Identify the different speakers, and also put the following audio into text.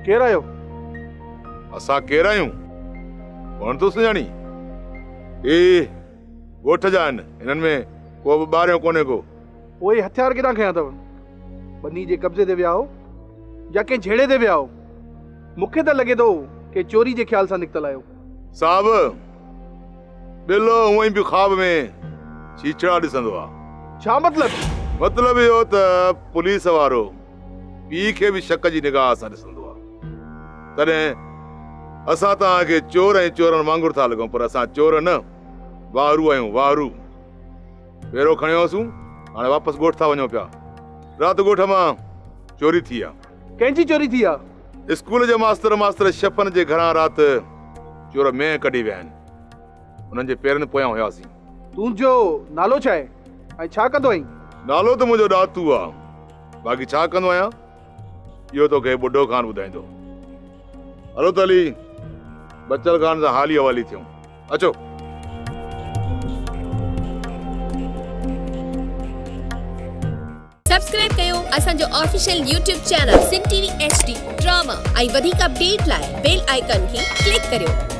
Speaker 1: केरु आहियो?
Speaker 2: असां केरु आहियूं कोन थो सुञाणी? ए ॻोठ जा आहिनि, हिननि में को बि ॿारियो कोन्हे को।
Speaker 1: उहे हथियार केॾां खयां अथव? बनी जे कब्ज़े ते विया हो या कंहिं झेड़े ते विया हो? मूंखे त लॻे थो कि चोरी जे ख़्याल सां निकितल आहियो।
Speaker 2: साहब बिलो हूअं ई बि ख़्वाब में छीछड़ा ॾिसंदो आहे।
Speaker 1: छा मतलब?
Speaker 2: मतलब इहो त पुलिस वारो पीउ खे बि शक जी निगाह सां ॾिसंदो आहे। तॾहिं असां तव्हांखे चोर ऐं चोरनि वांगुरु था लॻूं, पर असां चोर न, वारू आहियूं, वारू। पहिरियों खणियोसीं, हाणे वापसि ॻोठ था वञो पिया। राति ॻोठ मां चोरी थी आहे।
Speaker 1: कंहिंजी चोरी थी आहे?
Speaker 2: स्कूल जे मास्तर शफ़न जे घरां राति चोर में कढी विया आहिनि। उन्हनि जे पेरनि पोयां हुयासीं।
Speaker 1: तुंहिंजो नालो छा आहे ऐं छा कंदो आहीं?
Speaker 2: नालो त मुंहिंजो ॾातू आहे, बाक़ी छा कंदो आहियां इहो तोखे बुढो खान ॿुधाईंदो। हलो त हली बचल खान सां हाली हवाली थियूं। अचो।
Speaker 3: सब्सक्राइब कयो असांजो official YouTube channel Sindh TV HD drama ऐं वधीक अपडेट लाइ बेल आइकन खे क्लिक करियो।